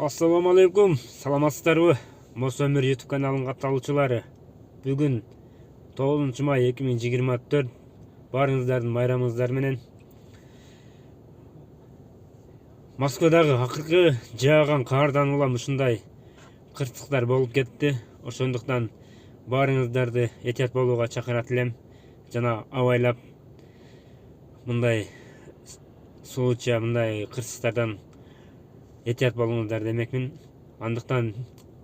Ассаламу алейкум, саламатсыздарбы? Мосо Өмүр YouTube каналынын катталуучулары. Бүгүн 9 май 2024. Барыңыздардын байрамыңыздар менен. Москвадагы акыркы жааган кардан улам ушундай кырсыктар болуп кетти. Ошондуктан барыңыздарды этият болууга чакырат элем. Жана абайлап мындай сууча, мындай кырсыктардан этият болуңуздар демекмин. Андыктан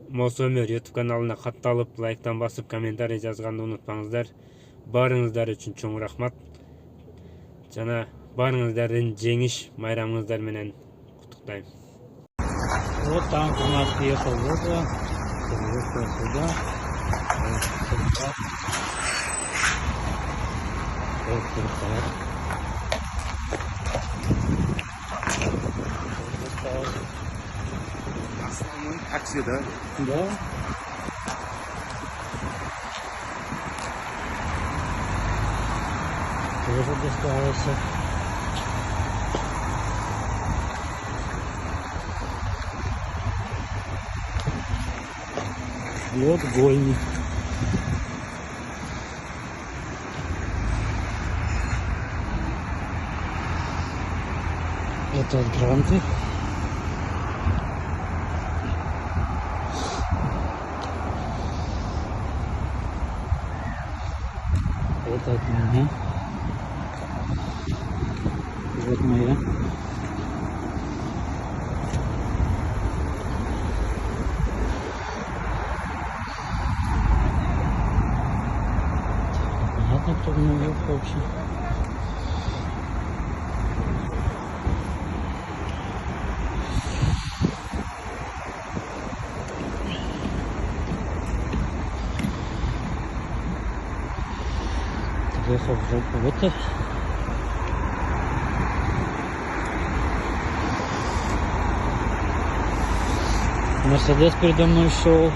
Мосо Өмүр YouTube каналына катталып, лайктан басып, комментарий жазганды унутпаңыздар. Барыңыздар үчүн чоң рахмат. Жана барыңыздардын жеңиш майрамыңыздар менен куттуктайм. Вот танк у нас приехал вот туда. Основной такси, да? Да. Тоже доставился. Вот бойни. Это гранты. Это от меня. Вот моя. Понятно, кто в нее вообще. Приехал в жопу. Вот так. Мерседес передо мной шел,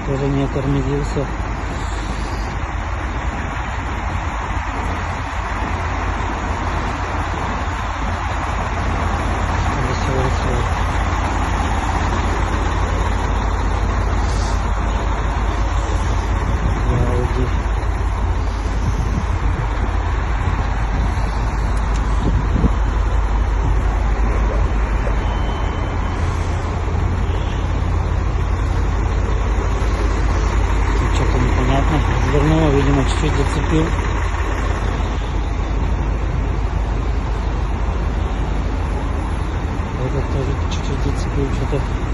тоже не тормозился. Развернула, видимо, чуть-чуть зацепил. Этот тоже чуть-чуть зацепил что-то.